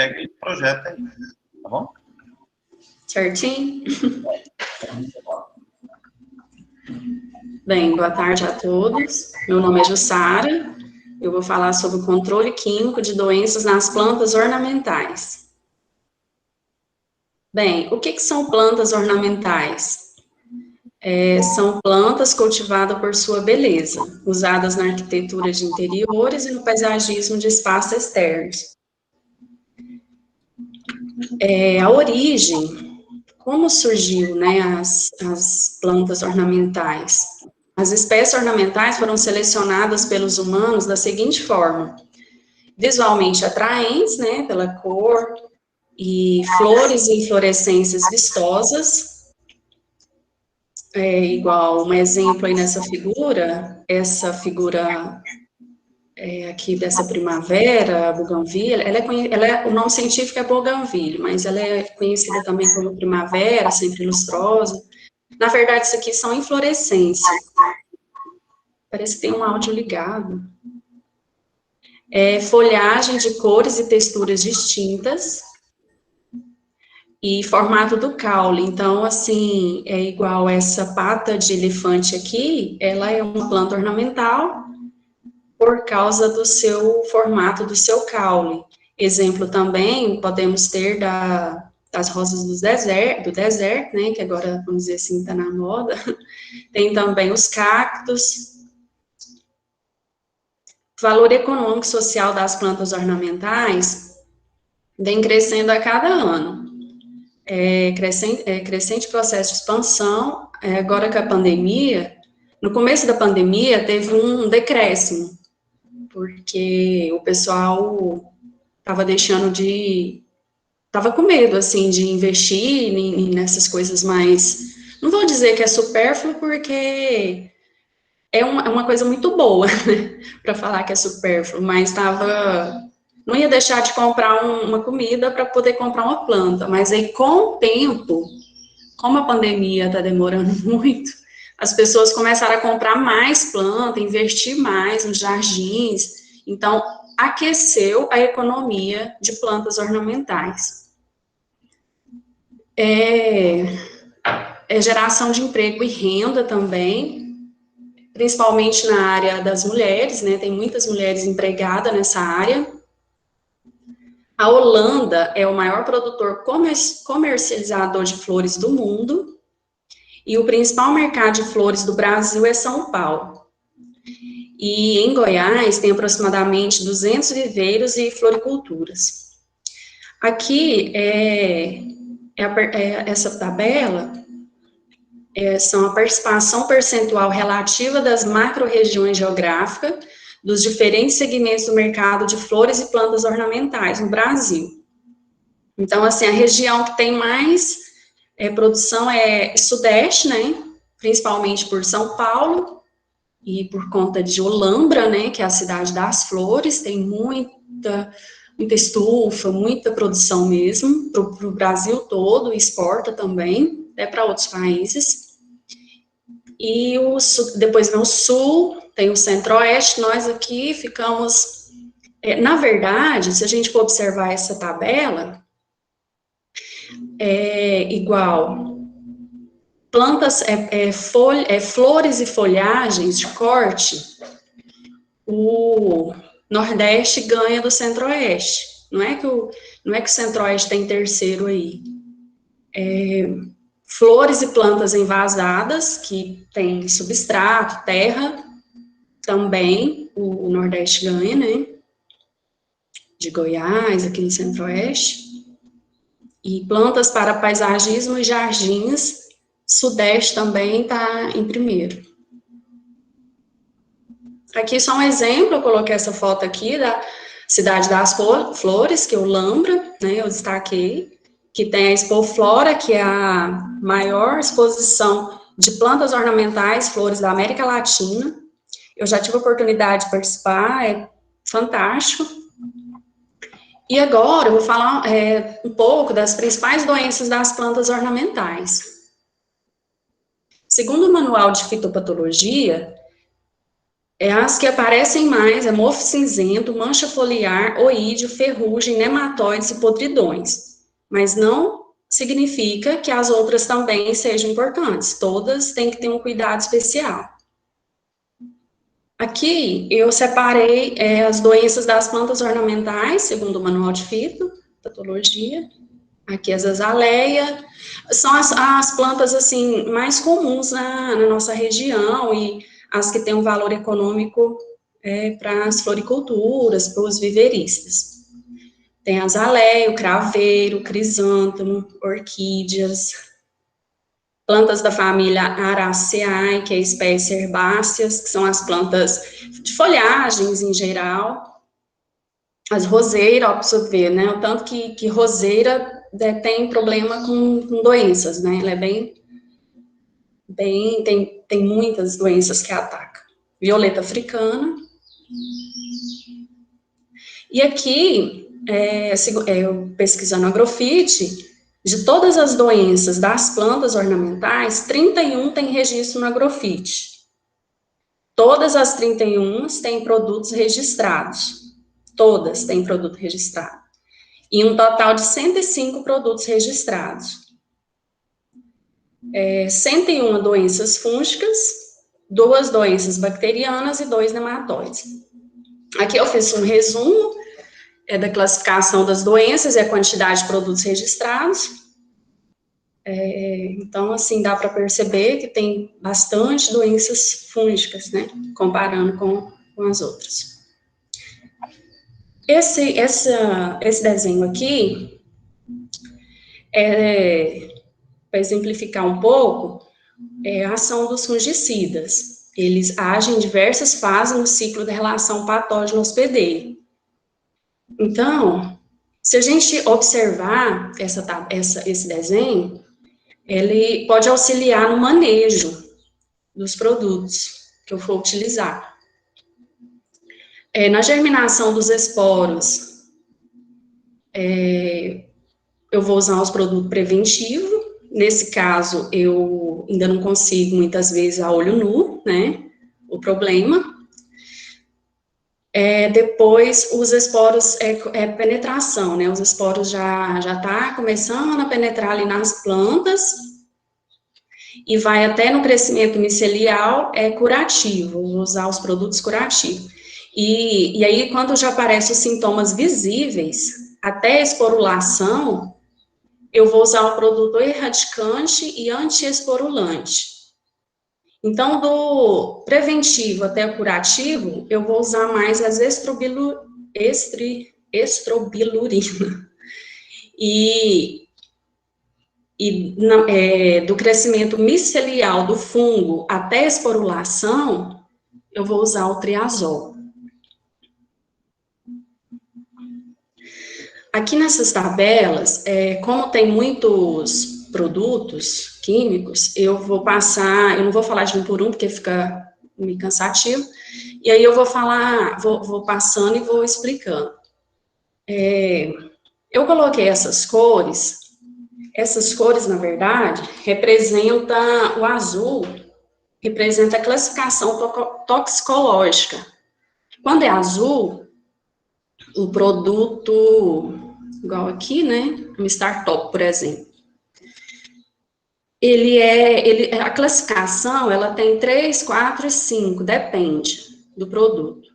pega e projeta aí, tá bom? Certinho? Bem, boa tarde a todos. Meu nome é Jussara. Eu vou falar sobre o controle químico de doenças nas plantas ornamentais. Bem, o que são plantas ornamentais? São plantas cultivadas por sua beleza, usadas na arquitetura de interiores e no paisagismo de espaços externos. A origem, como surgiu, né, as plantas ornamentais? As espécies ornamentais foram selecionadas pelos humanos da seguinte forma: visualmente atraentes, né, pela cor, e flores e inflorescências vistosas, igual um exemplo aí nessa figura, essa figura aqui dessa primavera, bougainville, o nome científico é bougainville, mas ela é conhecida também como primavera, sempre lustrosa. Na verdade, isso aqui são inflorescências. Parece que tem um áudio ligado. Folhagem de cores e texturas distintas, e formato do caule. Então, assim, é igual essa pata de elefante aqui, ela é uma planta ornamental por causa do seu formato, do seu caule. Exemplo também, podemos ter das rosas do deserto, né, que agora, vamos dizer assim, está na moda. Tem também os cactos. O valor econômico e social das plantas ornamentais vem crescendo a cada ano. Crescente processo de expansão. Agora com a pandemia, no começo da pandemia, teve um decréscimo, porque o pessoal estava com medo, assim, de investir nessas coisas mais, não vou dizer que é supérfluo, porque é uma coisa muito boa, né, para falar que é supérfluo, mas não ia deixar de comprar uma comida para poder comprar uma planta, mas aí com o tempo, como a pandemia está demorando muito, as pessoas começaram a comprar mais planta, investir mais nos jardins, então aqueceu a economia de plantas ornamentais. Geração de emprego e renda também, principalmente na área das mulheres, né, tem muitas mulheres empregadas nessa área. A Holanda é o maior produtor comercializador de flores do mundo, e o principal mercado de flores do Brasil é São Paulo. E em Goiás tem aproximadamente 200 viveiros e floriculturas. Aqui, essa tabela são a participação percentual relativa das macro-regiões geográficas dos diferentes segmentos do mercado de flores e plantas ornamentais no Brasil. Então, assim, a região que tem mais produção é Sudeste, né, principalmente por São Paulo, e por conta de Olambra, né, que é a cidade das flores, tem muita estufa, muita produção mesmo, para o Brasil todo, exporta também, até para outros países. E depois vem o Sul, tem o Centro-Oeste, nós aqui ficamos... na verdade, se a gente for observar essa tabela, igual plantas, flores e folhagens de corte, o Nordeste ganha do Centro-Oeste. Não é que o Centro-Oeste tem terceiro aí. Flores e plantas envasadas, que tem substrato, terra, também o Nordeste ganha, né? De Goiás, aqui no Centro-Oeste. E plantas para paisagismo e jardins, Sudeste também está em primeiro. Aqui só um exemplo, eu coloquei essa foto aqui da Cidade das Flores, que é o Olambra, né, eu destaquei, que tem a Expoflora, que é a maior exposição de plantas ornamentais, flores da América Latina. Eu já tive a oportunidade de participar, é fantástico. E agora eu vou falar um pouco das principais doenças das plantas ornamentais. Segundo o Manual de Fitopatologia, As que aparecem mais é mofo cinzento, mancha foliar, oídio, ferrugem, nematóides e podridões. Mas não significa que as outras também sejam importantes. Todas têm que ter um cuidado especial. Aqui eu separei as doenças das plantas ornamentais, segundo o manual de fitopatologia. Aqui as azaleia, são as plantas assim mais comuns na nossa região e as que têm um valor econômico para as floriculturas, para os viveristas. Tem a azaleia, o craveiro, o crisântemo, orquídeas, plantas da família Araceae, que é a espécie herbáceas, que são as plantas de folhagens em geral. As roseiras, ó, para você ver, né? O tanto que roseira tem problema com doenças, né? Ela é tem muitas doenças que atacam. Violeta africana. E aqui, eu pesquisando agrofite, de todas as doenças das plantas ornamentais, 31 tem registro no agrofite. Todas as 31 têm produtos registrados. Todas têm produto registrado. E um total de 105 produtos registrados. 101 doenças fúngicas, 2 doenças bacterianas e 2 nematóides. Aqui eu fiz um resumo da classificação das doenças e a quantidade de produtos registrados. Então, assim, dá para perceber que tem bastante doenças fúngicas, né, comparando com as outras. Esse desenho aqui para exemplificar um pouco, a ação dos fungicidas. Eles agem em diversas fases no ciclo da relação patógeno-hospedeiro. Então, se a gente observar esse desenho, ele pode auxiliar no manejo dos produtos que eu for utilizar. Na germinação dos esporos, eu vou usar os produtos preventivos. Nesse caso, eu ainda não consigo, muitas vezes, a olho nu, né, o problema. Depois, os esporos, penetração, né, os esporos já tá começando a penetrar ali nas plantas, e vai até no crescimento micelial, curativo, vou usar os produtos curativos. E aí, quando já aparecem os sintomas visíveis, até a esporulação, eu vou usar o produto erradicante e antiesporulante. Então, do preventivo até o curativo, eu vou usar mais as estrobilurina. Do crescimento micelial do fungo até a esporulação, eu vou usar o triazol. Aqui nessas tabelas, como tem muitos produtos químicos, eu não vou falar de um por um, porque fica meio cansativo, e aí eu vou passando e vou explicando. Eu coloquei essas cores, na verdade, representam o azul, representa a classificação toxicológica. Quando é azul, o produto, igual aqui, né, um startup, por exemplo, a classificação, ela tem 3, 4 e 5, depende do produto.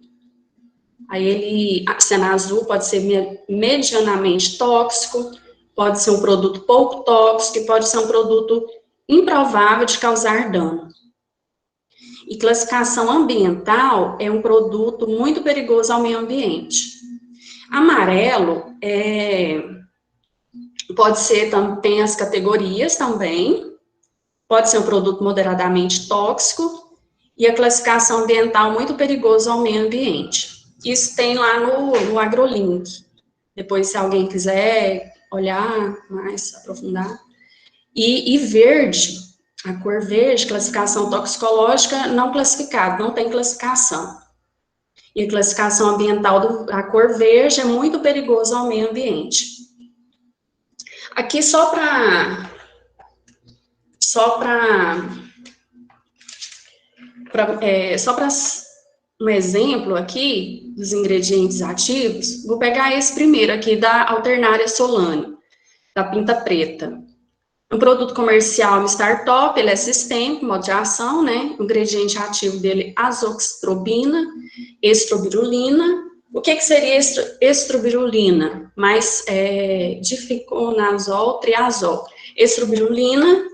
Aí sendo azul, pode ser medianamente tóxico, pode ser um produto pouco tóxico, e pode ser um produto improvável de causar dano. E classificação ambiental é um produto muito perigoso ao meio ambiente. Amarelo pode ser, tem as categorias também, pode ser um produto moderadamente tóxico, e a classificação ambiental muito perigoso ao meio ambiente. Isso tem lá no AgroLink. Depois, se alguém quiser olhar mais, aprofundar. E verde, a cor verde, classificação toxicológica não classificada, não tem classificação. E a classificação ambiental da cor verde é muito perigoso ao meio ambiente. Aqui só para um exemplo aqui dos ingredientes ativos. Vou pegar esse primeiro aqui, da Alternaria solane, da pinta preta. Um produto comercial, um startup, ele é sistêmico, modo de ação, né? O ingrediente ativo dele, azoxastrobina, estrobirulina. O que seria estrobirulina? Mais difluconazol, triazol. Estrobirulina,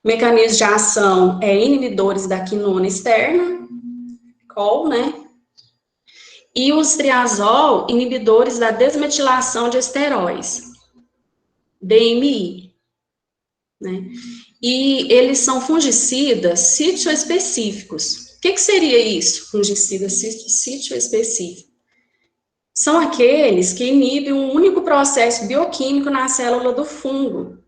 mecanismo de ação inibidores da quinona externa, COL, né? E os triazol, inibidores da desmetilação de esteróis, DMI, né? E eles são fungicidas sitioespecíficos. O que seria isso, fungicidas sitioespecíficos? São aqueles que inibem um único processo bioquímico na célula do fungo.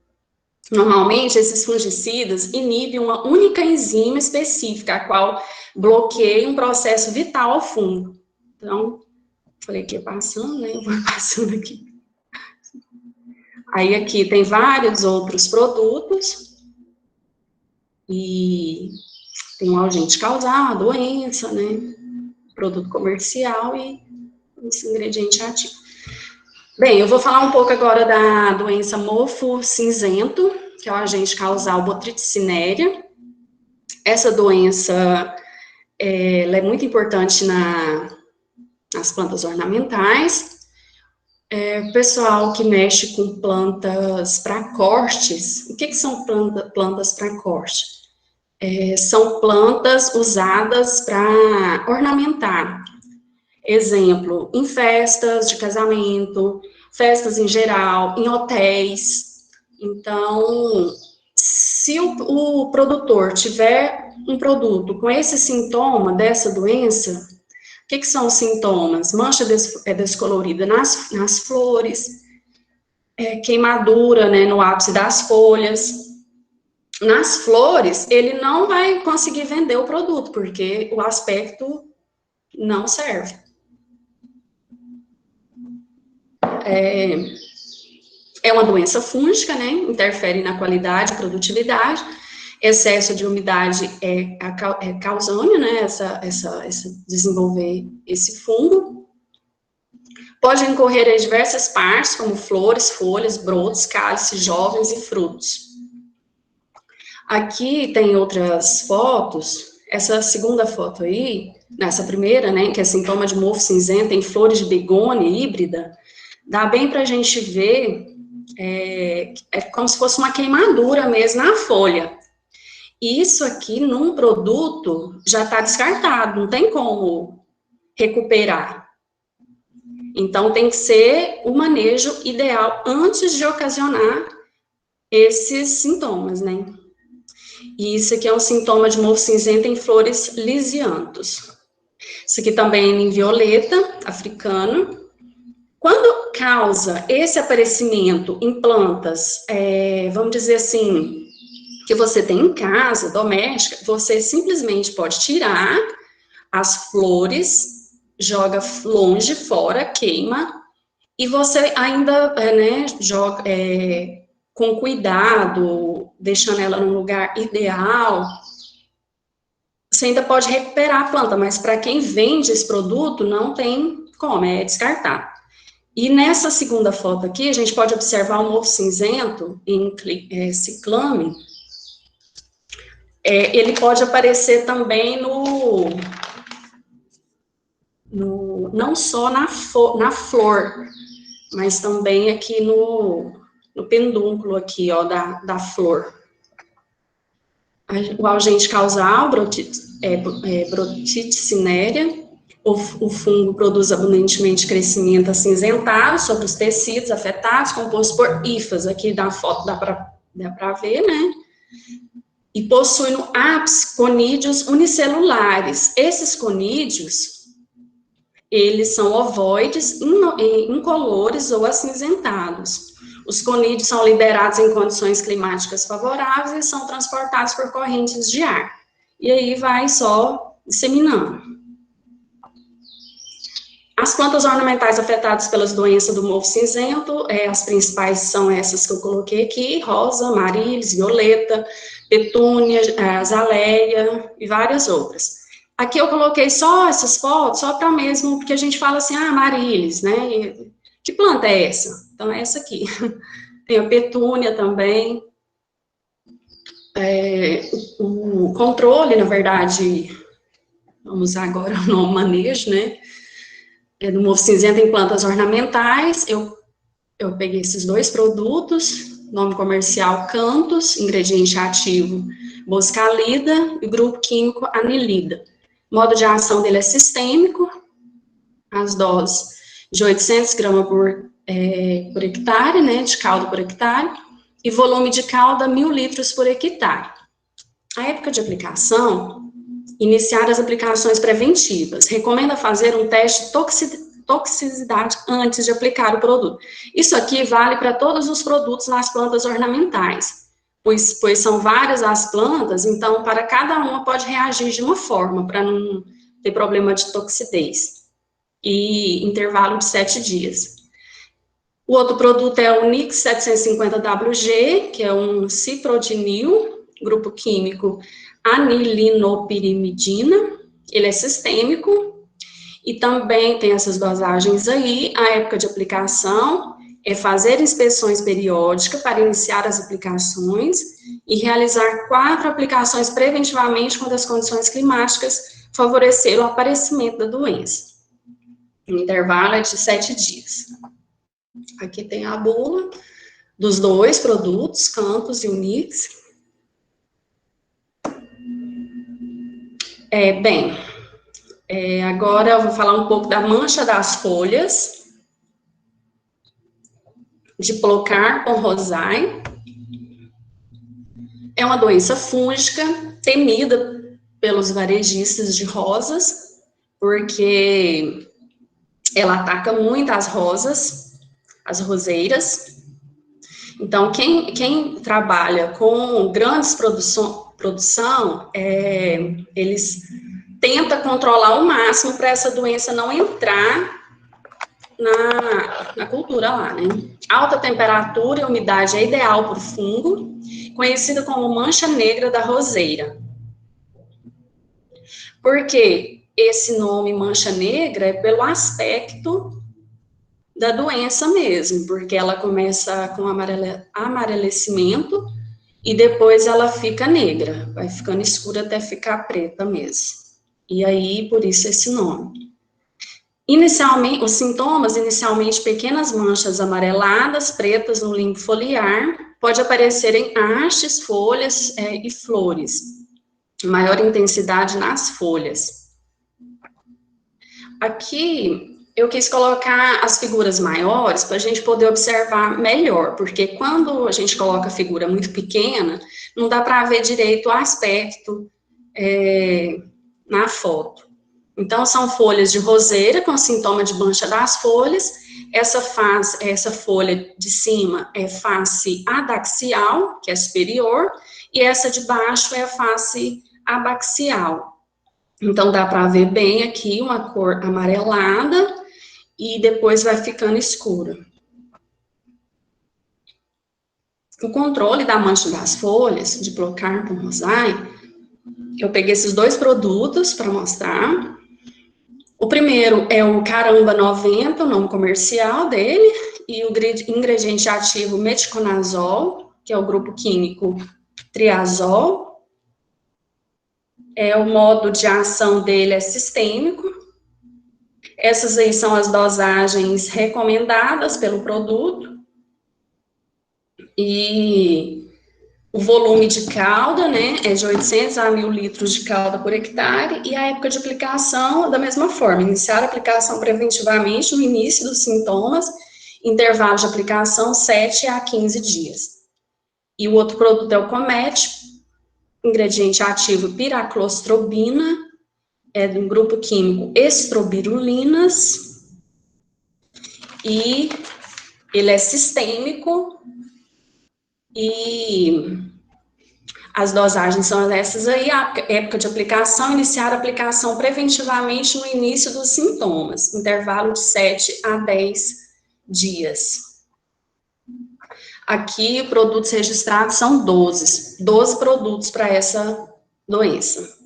Normalmente, esses fungicidas inibem uma única enzima específica, a qual bloqueia um processo vital ao fungo. Então, falei que ia passando, né? Eu vou passando aqui. Aí, aqui tem vários outros produtos. E tem um agente causal, a doença, né? Produto comercial e esse ingrediente ativo. Bem, eu vou falar um pouco agora da doença mofo cinzento, que é o agente causal Botrytis cinerea. Essa doença, ela é muito importante nas plantas ornamentais. O pessoal que mexe com plantas para cortes, o que são plantas para corte? São plantas usadas para ornamentar. Exemplo, em festas de casamento, festas em geral, em hotéis. Então, se o produtor tiver um produto com esse sintoma dessa doença, o que são os sintomas? Mancha descolorida nas flores, queimadura, né, no ápice das folhas. Nas flores, ele não vai conseguir vender o produto, porque o aspecto não serve. É uma doença fúngica, né? Interfere na qualidade e produtividade. Excesso de umidade é causâneo, né? Desenvolver esse fungo. Pode incorrer em diversas partes, como flores, folhas, brotos, cálices jovens e frutos. Aqui tem outras fotos. Essa segunda foto aí, nessa primeira, né? Que é sintoma de mofo cinzento em flores de begônia híbrida. Dá bem para a gente ver, é como se fosse uma queimadura mesmo na folha. E isso aqui, num produto, já está descartado, não tem como recuperar. Então, tem que ser o manejo ideal antes de ocasionar esses sintomas, né? E isso aqui é um sintoma de mofo cinzento em flores lisianthus. Isso aqui também é em violeta, africano. Quando causa esse aparecimento em plantas, vamos dizer assim, que você tem em casa, doméstica, você simplesmente pode tirar as flores, joga longe, fora, queima, e você ainda, joga com cuidado, deixando ela no lugar ideal, você ainda pode recuperar a planta, mas para quem vende esse produto, não tem como, é descartar. E nessa segunda foto aqui, a gente pode observar o mofo cinzento em ciclame. Ele pode aparecer também não só na flor, mas também aqui no pedúnculo aqui, ó, da flor. O agente causal, Botrytis cinerea. O fungo produz abundantemente crescimento acinzentado sobre os tecidos afetados, composto por hifas. Aqui na foto dá para ver, né? E possui no ápice conídeos unicelulares. Esses conídeos, eles são ovoides, incolores ou acinzentados. Os conídeos são liberados em condições climáticas favoráveis e são transportados por correntes de ar. E aí vai só disseminando. As plantas ornamentais afetadas pelas doenças do mofo cinzento, as principais são essas que eu coloquei aqui: rosa, amarílis, violeta, petúnia, azaleia e várias outras. Aqui eu coloquei só essas fotos, só para mesmo, porque a gente fala assim, ah, Marilis, né? E, que planta é essa? Então, é essa aqui. Tem a petúnia também. O controle, na verdade, vamos usar agora o nome manejo, né? É do mofo cinzento em plantas ornamentais. Eu peguei esses dois produtos, nome comercial Cantos, ingrediente ativo boscalida e grupo químico anilida. Modo de ação dele é sistêmico, as doses de 800 gramas por hectare, né, de calda por hectare, e volume de calda 1.000 litros por hectare. A época de aplicação, iniciar as aplicações preventivas. Recomenda fazer um teste de toxicidade antes de aplicar o produto. Isso aqui vale para todos os produtos nas plantas ornamentais, pois são várias as plantas, então para cada uma pode reagir de uma forma, para não ter problema de toxidez. E intervalo de 7 dias. O outro produto é o Nix 750WG, que é um ciprodinil, grupo químico anilinopirimidina, ele é sistêmico, e também tem essas dosagens aí. A época de aplicação é fazer inspeções periódicas para iniciar as aplicações e realizar 4 aplicações preventivamente quando as condições climáticas favorecerem o aparecimento da doença. O intervalo é de 7 dias. Aqui tem a bula dos dois produtos, Campos e o Nix. Agora eu vou falar um pouco da mancha das folhas, Diplocarpon rosae. É uma doença fúngica temida pelos varejistas de rosas, porque ela ataca muito as rosas, as roseiras. Então, quem trabalha com grandes produção, eles tentam controlar ao máximo para essa doença não entrar na cultura lá, né? Alta temperatura e umidade é ideal para o fungo, conhecida como mancha negra da roseira. Por que esse nome mancha negra? É pelo aspecto da doença mesmo, porque ela começa com amarelecimento e depois ela fica negra, vai ficando escura até ficar preta mesmo. E aí, por isso esse nome. Inicialmente, os sintomas, pequenas manchas amareladas, pretas no limbo foliar, pode aparecer em hastes, folhas e flores, maior intensidade nas folhas. Aqui, eu quis colocar as figuras maiores para a gente poder observar melhor, porque quando a gente coloca a figura muito pequena, não dá para ver direito o aspecto na foto. Então, são folhas de roseira com sintoma de mancha das folhas. Essa folha de cima é face adaxial, que é superior, e essa de baixo é a face abaxial. Então, dá para ver bem aqui uma cor amarelada e depois vai ficando escura. O controle da mancha das folhas, Diplocarpon rosae, eu peguei esses dois produtos para mostrar. O primeiro é o Caramba 90, o nome comercial dele, e o ingrediente ativo meticonazol, que é o grupo químico triazol. O modo de ação dele é sistêmico. Essas aí são as dosagens recomendadas pelo produto. E o volume de calda, né, é de 800 a 1.000 litros de calda por hectare, e a época de aplicação, da mesma forma, iniciar a aplicação preventivamente no início dos sintomas, intervalo de aplicação 7 a 15 dias. E o outro produto é o Comet, ingrediente ativo piraclostrobina, é de um grupo químico estrobirulinas, e ele é sistêmico, e as dosagens são essas aí, a época de aplicação, iniciar a aplicação preventivamente no início dos sintomas, intervalo de 7 a 10 dias. Aqui, produtos registrados são 12 produtos para essa doença.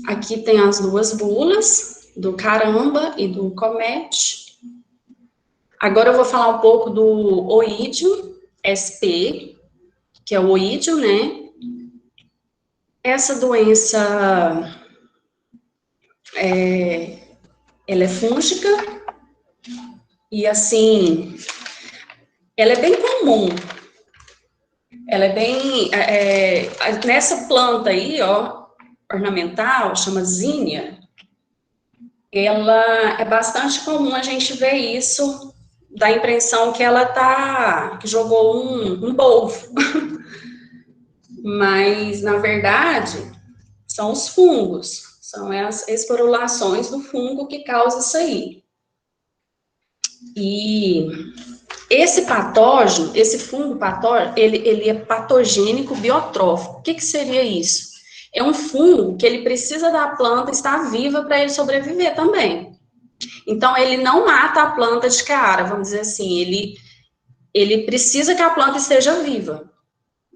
Aqui tem as duas bulas, do caramba e do comete. Agora eu vou falar um pouco do oídio SP, que é o oídio, né? Essa doença, ela é fúngica e, assim, ela é bem comum. Ela é bem... nessa planta aí, ó, ornamental, chama zinnia, ela é bastante comum a gente ver isso, dá a impressão que ela que jogou um polvo. Mas, na verdade, são os fungos, são as esporulações do fungo que causa isso aí. E esse patógeno, esse fungo patógeno, ele é patogênico biotrófico. O que seria isso? É um fungo que ele precisa da planta estar viva para ele sobreviver também. Então, ele não mata a planta de cara, vamos dizer assim, ele precisa que a planta esteja viva.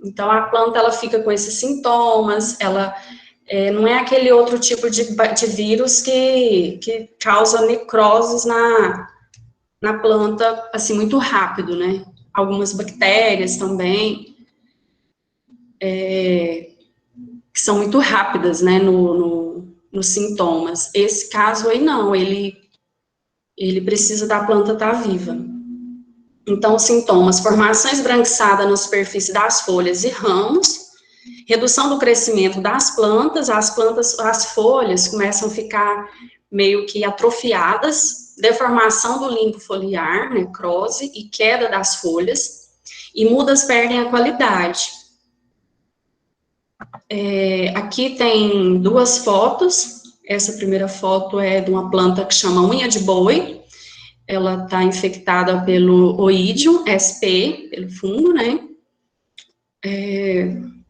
Então, a planta, ela fica com esses sintomas, ela não é aquele outro tipo de vírus que causa necroses na planta, assim, muito rápido, né? Algumas bactérias também, que são muito rápidas, né, nos sintomas. Esse caso aí, não, ele precisa da planta estar viva. Então, os sintomas: formação esbranquiçada na superfície das folhas e ramos, redução do crescimento das plantas, as folhas começam a ficar meio que atrofiadas, deformação do limbo foliar, necrose e queda das folhas, e mudas perdem a qualidade. Aqui tem duas fotos. Essa primeira foto é de uma planta que chama unha de boi. Ela está infectada pelo oídio SP, pelo fungo, né?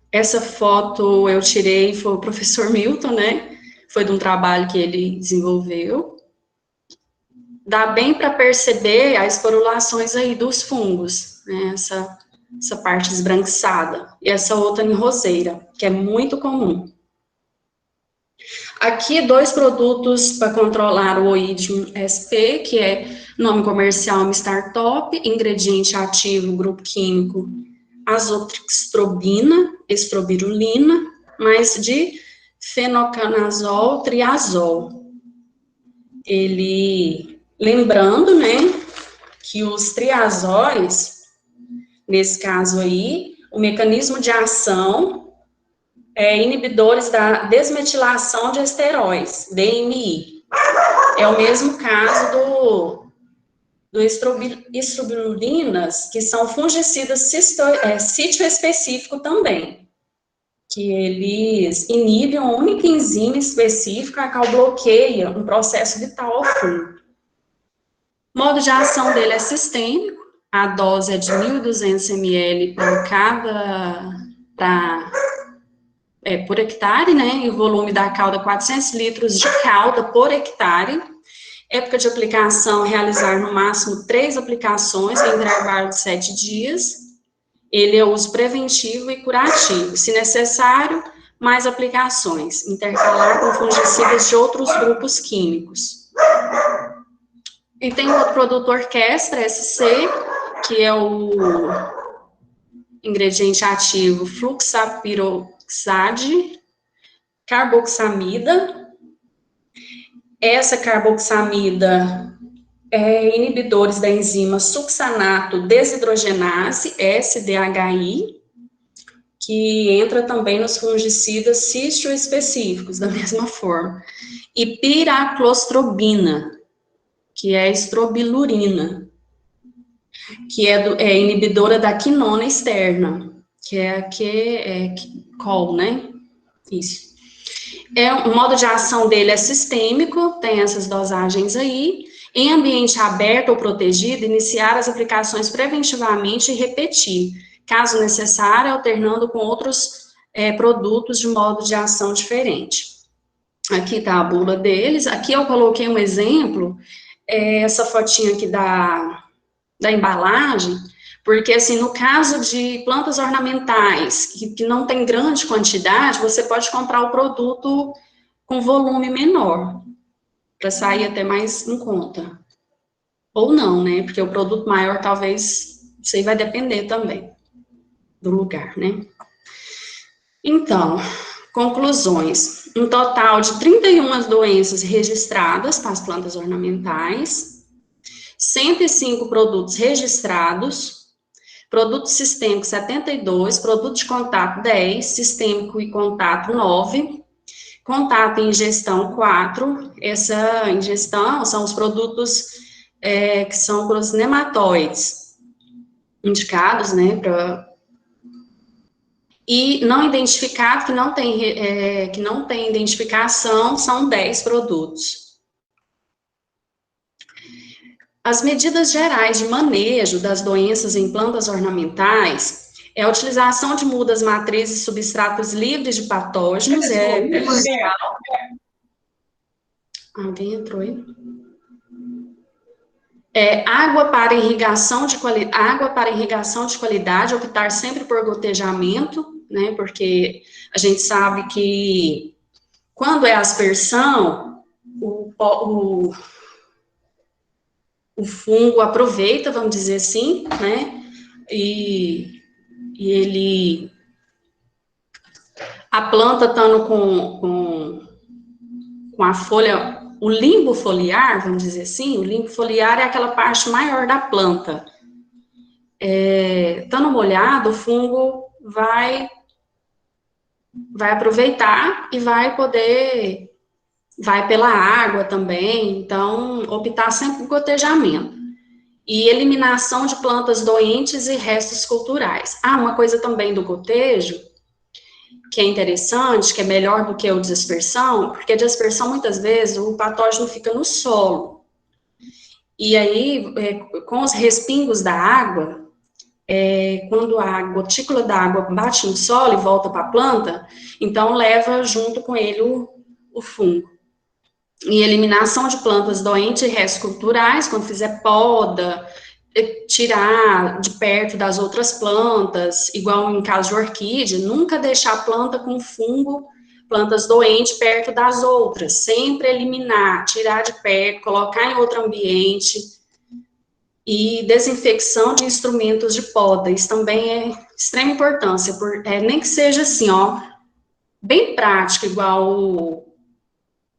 Essa foto eu tirei, foi o professor Milton, né? Foi de um trabalho que ele desenvolveu. Dá bem para perceber as esporulações aí dos fungos, né? Essa parte esbranquiçada. E essa outra em roseira, que é muito comum. Aqui, 2 produtos para controlar o oídio SP, que é nome comercial Mistartop, ingrediente ativo, grupo químico azotrixtrobina, estrobirulina, mais de fenoconazol, triazol. Lembrando, né, que os triazóis, nesse caso aí, o mecanismo de ação é inibidores da desmetilação de esteróis, DMI. É o mesmo caso do estrobilulinas, que são fungicidas sítio-específico também, que eles inibem uma única enzima específica, a qual bloqueia um processo vital ao fungo. O modo de ação dele é sistêmico, a dose é de 1.200 ml por hectare, né, e o volume da cauda 400 litros de cauda por hectare. Época de aplicação: realizar no máximo 3 aplicações em intervalo de 7 dias. Ele é uso preventivo e curativo. Se necessário, mais aplicações. Intercalar com fungicidas de outros grupos químicos. E tem outro produto Orquestra SC, que é o ingrediente ativo fluxapiroxade, carboxamida. Essa carboxamida é inibidores da enzima succinato desidrogenase, SDHI, que entra também nos fungicidas cisto-específicos, da mesma forma. E piraclostrobina, que é estrobilurina, que é inibidora da quinona externa, que é QOL, né? Isso. O modo de ação dele é sistêmico, tem essas dosagens aí. Em ambiente aberto ou protegido, iniciar as aplicações preventivamente e repetir, caso necessário, alternando com outros produtos de modo de ação diferente. Aqui está a bula deles. Aqui eu coloquei um exemplo, essa fotinha aqui da embalagem, porque, assim, no caso de plantas ornamentais, que não tem grande quantidade, você pode comprar o produto com volume menor, para sair até mais em conta. Ou não, né? Porque o produto maior, talvez, isso aí vai depender também do lugar, né? Então, conclusões. Um total de 31 doenças registradas para as plantas ornamentais, 105 produtos registrados, produto sistêmico 72, produto de contato 10, sistêmico e contato 9, contato e ingestão 4. Essa ingestão são os produtos que são para os nematóides indicados, né, e não identificado, que não tem identificação, são 10 produtos. As medidas gerais de manejo das doenças em plantas ornamentais é a utilização de mudas matrizes e substratos livres de patógenos. Alguém entrou aí? Água para irrigação de qualidade, optar sempre por gotejamento, né? Porque a gente sabe que quando é aspersão, o fungo aproveita, vamos dizer assim, né? E ele, a planta estando com a folha, o limbo foliar, vamos dizer assim, o limbo foliar é aquela parte maior da planta. Estando molhado, o fungo vai aproveitar e vai pela água também, então optar sempre por gotejamento. E eliminação de plantas doentes e restos culturais. Uma coisa também do gotejo, que é interessante, que é melhor do que o de dispersão, porque a dispersão, muitas vezes, o patógeno fica no solo. E aí, com os respingos da água, quando a gotícula da água bate no solo e volta para a planta, então leva junto com ele o fungo. E eliminação de plantas doentes e restos culturais, quando fizer poda, tirar de perto das outras plantas, igual em caso de orquídea, nunca deixar a planta com fungo, plantas doentes perto das outras, sempre eliminar, tirar de perto, colocar em outro ambiente, e desinfecção de instrumentos de poda, isso também é de extrema importância, nem que seja assim, bem prático, igual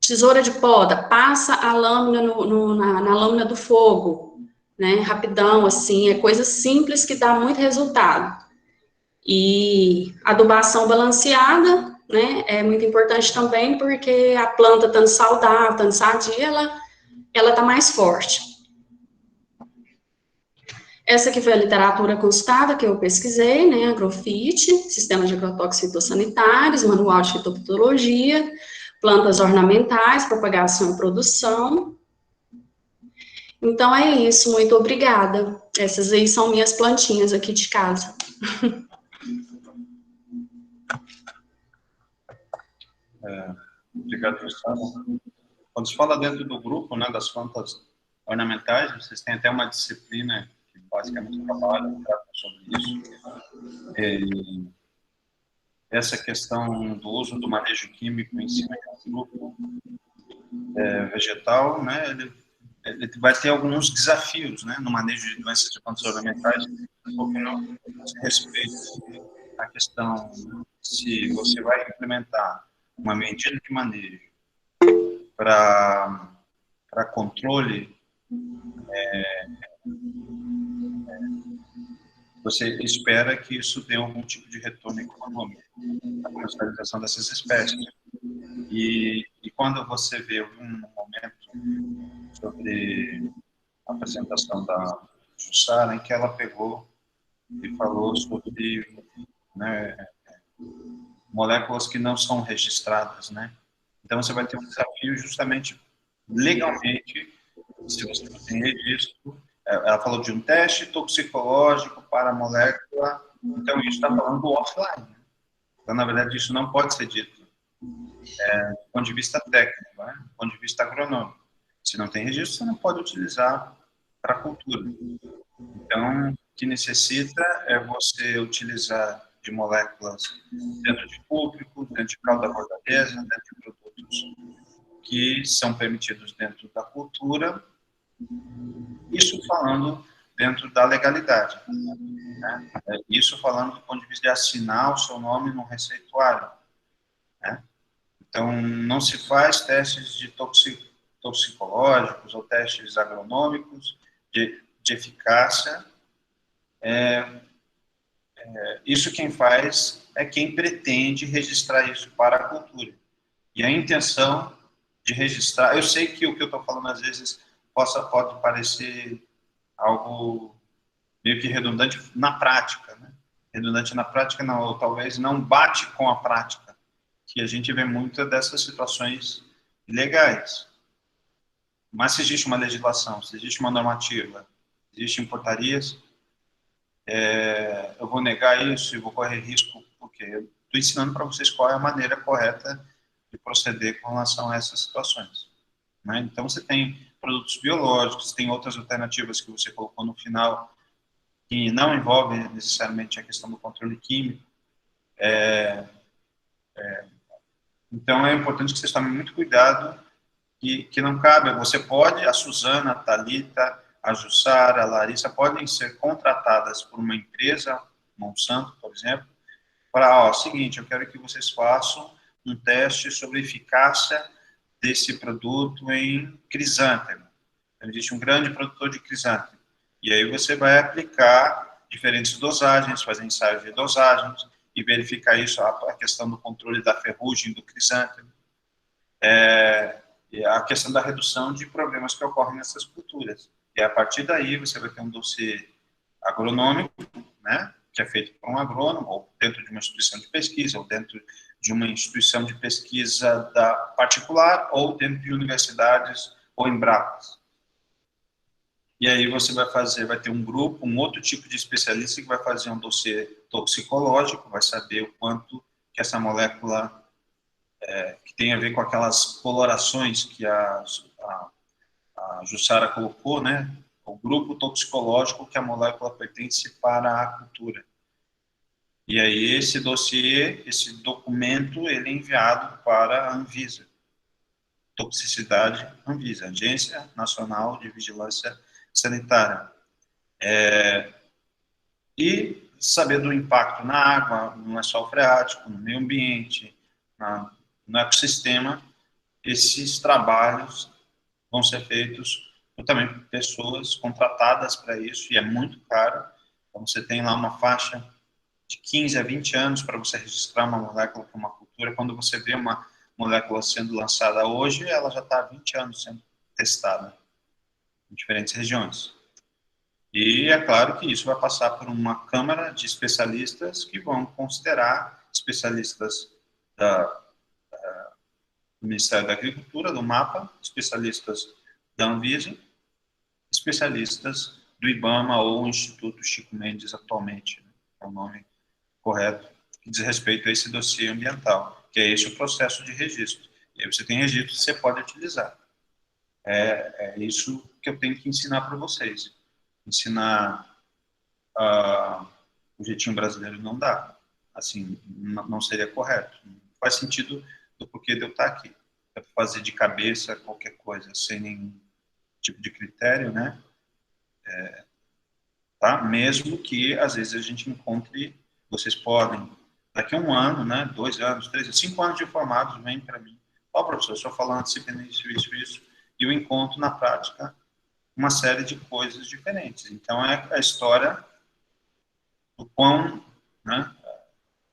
tesoura de poda, passa a lâmina na lâmina do fogo, né, rapidão, assim, é coisa simples que dá muito resultado. E adubação balanceada, né, é muito importante também, porque a planta estando saudável, estando sadia, ela tá mais forte. Essa aqui foi a literatura consultada que eu pesquisei, né, Agrofit, Sistema de Agrotóxicos Fitossanitários, Manual de Fitopatologia, Plantas Ornamentais, Propagação e Produção. Então, é isso, muito obrigada. Essas aí são minhas plantinhas aqui de casa. Obrigado, Gustavo. Quando se fala dentro do grupo, né, das plantas ornamentais, vocês têm até uma disciplina que basicamente trabalha sobre isso. E essa questão do uso do manejo químico em cima de um grupo vegetal, né, ele vai ter alguns desafios, né, no manejo de doenças de plantas ornamentais, porque não se respeita a questão se você vai implementar uma medida de manejo para controle, você espera que isso dê algum tipo de retorno econômico na comercialização dessas espécies. E quando você vê um momento sobre a apresentação da Jussara, em que ela pegou e falou sobre, né, moléculas que não são registradas, né? Então você vai ter um desafio justamente legalmente, se você não tem registro. Ela falou de um teste toxicológico para a molécula, então isso está falando do offline. Então, na verdade, isso não pode ser dito do ponto de vista técnico, né? Do ponto de vista agronômico. Se não tem registro, você não pode utilizar para a cultura. Então, o que necessita é você utilizar de moléculas dentro de público, dentro de calda bordadesa, dentro de produtos que são permitidos dentro da cultura, isso falando dentro da legalidade, né? Isso falando do ponto de vista de assinar o seu nome no receituário, né? Então, não se faz testes de toxicológicos ou testes agronômicos de eficácia. Isso quem faz é quem pretende registrar isso para a cultura. E a intenção de registrar, eu sei que o que eu estou falando às vezes pode parecer algo meio que redundante na prática, né? Redundante na prática não, ou talvez não bate com a prática, que a gente vê muitas dessas situações ilegais. Mas se existe uma legislação, se existe uma normativa, se existem portarias, eu vou negar isso e vou correr risco, porque eu estou ensinando para vocês qual é a maneira correta de proceder com relação a essas situações, né? Então, você tem produtos biológicos, tem outras alternativas que você colocou no final, que não envolvem necessariamente a questão do controle químico. Então, é importante que vocês tomem muito cuidado, que não cabe. Você pode, a Suzana, a Thalita, a Jussara, a Larissa, podem ser contratadas por uma empresa, Monsanto, por exemplo, para, seguinte, eu quero que vocês façam um teste sobre a eficácia desse produto em crisântemo. Então, existe um grande produtor de crisântemo. E aí você vai aplicar diferentes dosagens, fazer ensaios de dosagens e verificar isso, a questão do controle da ferrugem do crisântemo, a questão da redução de problemas que ocorrem nessas culturas. E a partir daí você vai ter um dossiê agronômico, né, que é feito por um agrônomo, ou dentro de uma instituição de pesquisa, ou dentro de uma instituição de pesquisa particular, ou dentro de universidades ou Embrapas. E aí você vai ter um grupo, um outro tipo de especialista que vai fazer um dossiê toxicológico, vai saber o quanto que essa molécula, que tem a ver com aquelas colorações que a Jussara colocou, né? O grupo toxicológico que a molécula pertence para a cultura. E aí esse dossiê, esse documento, ele é enviado para a Anvisa. Toxicidade Anvisa, Agência Nacional de Vigilância Sanitária. E saber do impacto na água, no lençol freático, no meio ambiente, no ecossistema. Esses trabalhos vão ser feitos também por pessoas contratadas para isso, e é muito caro. Então, você tem lá uma faixa de 15 a 20 anos para você registrar uma molécula para uma cultura. Quando você vê uma molécula sendo lançada hoje, ela já está há 20 anos sendo testada em diferentes regiões. E é claro que isso vai passar por uma câmara de especialistas que vão considerar especialistas do Ministério da Agricultura, do MAPA, especialistas da Anvisa, especialistas do IBAMA ou Instituto Chico Mendes atualmente, né, é o nome correto, que diz respeito a esse dossiê ambiental, que é esse o processo de registro. E aí você tem registro que você pode utilizar. É isso que eu tenho que ensinar para vocês. Ensinar o jeitinho brasileiro não dá. Assim, não seria correto. Não faz sentido do porquê de eu estar aqui. É fazer de cabeça qualquer coisa, sem nenhum tipo de critério, né? Tá? Mesmo que, às vezes, a gente encontre, vocês podem, daqui a um ano, né, 2 anos, 3 anos, 5 anos de formados, vem para mim. Professor, eu estou falando disciplina isso, e eu encontro na prática uma série de coisas diferentes. Então, é a história do quão, né,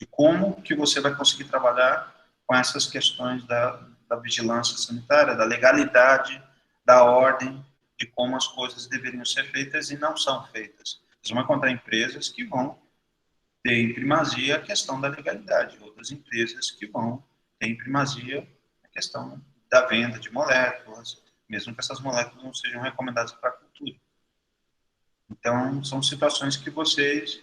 de como que você vai conseguir trabalhar com essas questões da vigilância sanitária, da legalidade, da ordem, de como as coisas deveriam ser feitas e não são feitas. Vocês vão encontrar empresas que vão ter em primazia a questão da legalidade, outras empresas que vão ter em primazia a questão da venda de moléculas, mesmo que essas moléculas não sejam recomendadas para a cultura. Então, são situações que vocês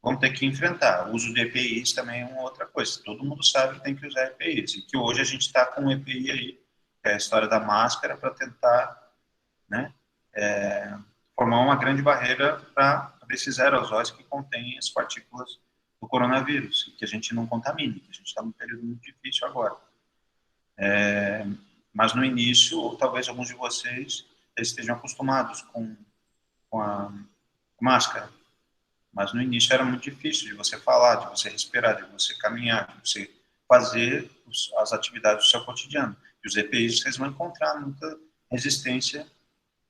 vão ter que enfrentar. O uso de EPIs também é uma outra coisa. Todo mundo sabe que tem que usar EPIs. E que hoje a gente está com um EPI aí, que é a história da máscara, para tentar, né, formar uma grande barreira para esses aerosóis que contêm as partículas do coronavírus, e que a gente não contamine, que a gente está num período muito difícil agora. Mas no início, ou talvez alguns de vocês estejam acostumados com a máscara. Mas no início era muito difícil de você falar, de você respirar, de você caminhar, de você fazer as atividades do seu cotidiano. E os EPIs, vocês vão encontrar muita resistência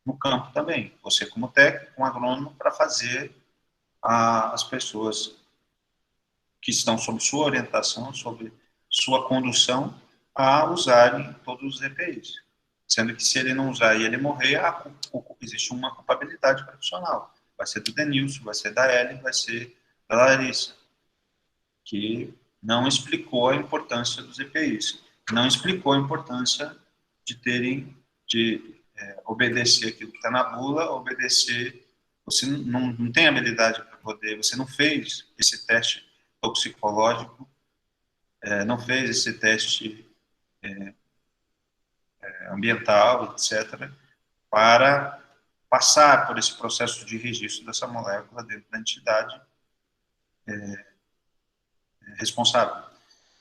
no campo também. Você como técnico, um agrônomo, para fazer as pessoas que estão sob sua orientação, sob sua condução, a usarem todos os EPIs. Sendo que se ele não usar e ele morrer, existe uma culpabilidade profissional. Vai ser do Denilson, vai ser da Ellen, vai ser da Larissa, que não explicou a importância dos EPIs, não explicou a importância de obedecer aquilo que está na bula, obedecer. Você não tem habilidade para poder, você não fez esse teste toxicológico, não fez esse teste ambiental, etc., para passar por esse processo de registro dessa molécula dentro da entidade responsável.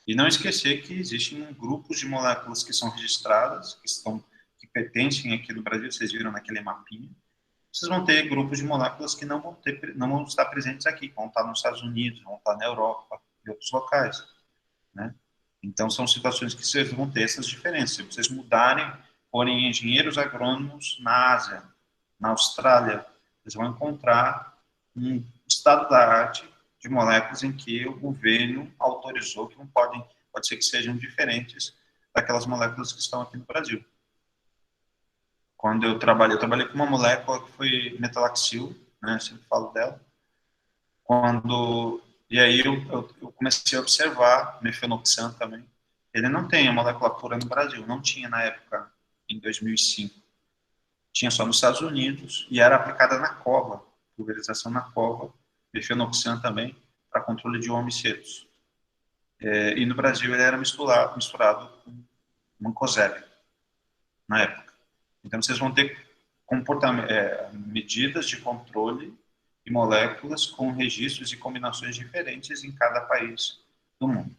E não esquecer que existem grupos de moléculas que são registradas, que pertencem aqui no Brasil, vocês viram naquele mapinha. Vocês vão ter grupos de moléculas que não vão estar presentes aqui, vão estar nos Estados Unidos, vão estar na Europa e outros locais, né? Então, são situações que vocês vão ter essas diferenças. Se vocês mudarem, forem engenheiros agrônomos na Ásia, na Austrália, vocês vão encontrar um estado da arte de moléculas em que o governo autorizou que não pode ser que sejam diferentes daquelas moléculas que estão aqui no Brasil. Quando eu trabalhei com uma molécula que foi metalaxil, né, eu sempre falo dela. E aí eu comecei a observar mefenoxam também. Ele não tem a molécula pura no Brasil, não tinha na época, em 2005. Tinha só nos Estados Unidos e era aplicada na cova, pulverização na cova, mefenoxam também, para controle de homicetos. E no Brasil ele era misturado com mancozeb, na época. Então vocês vão ter medidas de controle de moléculas com registros e combinações diferentes em cada país do mundo.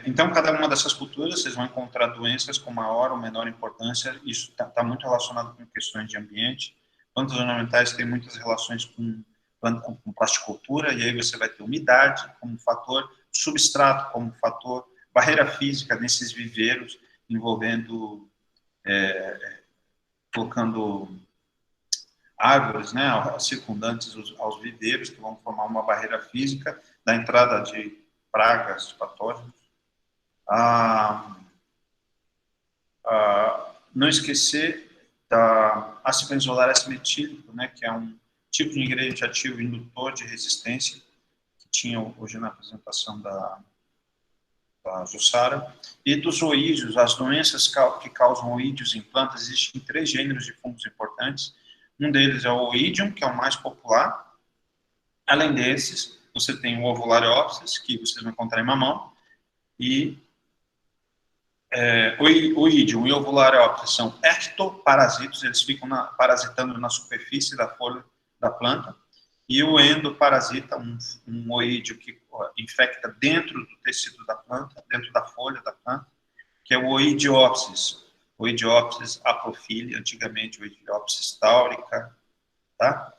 Então, cada uma dessas culturas, vocês vão encontrar doenças com maior ou menor importância. Isso está muito relacionado com questões de ambiente. Plantas ornamentais têm muitas relações com plasticultura, e aí você vai ter umidade como fator, substrato como fator, barreira física nesses viveiros, envolvendo, colocando árvores, né, circundantes aos viveiros, que vão formar uma barreira física da entrada de pragas, de patógenos. Não esquecer da ácido benzoilar S-metílico, né, que é um tipo de ingrediente ativo indutor de resistência, que tinha hoje na apresentação da Jussara, e dos oídios, as doenças que causam oídios em plantas. Existem 3 gêneros de fungos importantes. Um deles é o oídium, que é o mais popular. Além desses, você tem o Ovulariopsis, que vocês vão encontrar em mamão, e o oídium e o Ovulariopsis são ectoparasitos, eles ficam parasitando na superfície da folha da planta, e o endoparasita, um oídio que infecta dentro do tecido da planta, dentro da folha da planta, que é o Oidiopsis. Oidiopsis aprophili, antigamente Oidiopsis taurica, tá?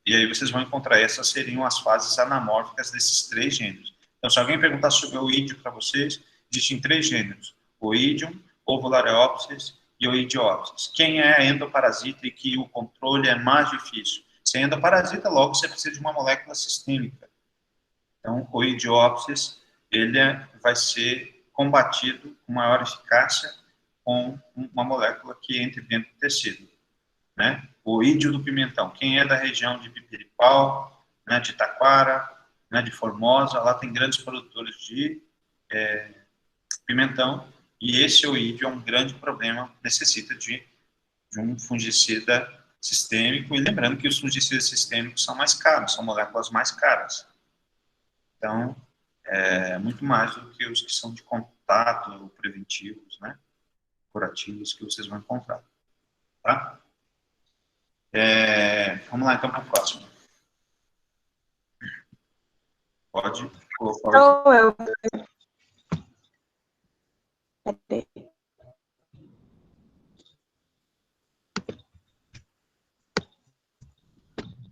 E aí vocês vão encontrar, essas seriam as fases anamórficas desses 3 gêneros. Então, se alguém perguntar sobre o oídio para vocês, existem 3 gêneros: oídium, Ovulariopsis e Oidiopsis. Quem é endoparasita e que o controle é mais difícil? Se é endoparasita, logo você precisa de uma molécula sistêmica. Então, o Oidiopsis, ele vai ser combatido com maior eficácia com uma molécula que entre dentro do tecido, né? O oídio do pimentão. Quem é da região de Pipiripau, né, de Taquara, né, de Formosa, lá tem grandes produtores de pimentão, e esse oídio é um grande problema, necessita de um fungicida sistêmico, e lembrando que os fungicidas sistêmicos são mais caros, são moléculas mais caras. Então, muito mais do que os que são de contato, preventivos, né, curativos, que vocês vão encontrar. Tá? Vamos lá, então, para o próximo. Pode colocar. Então, Peraí.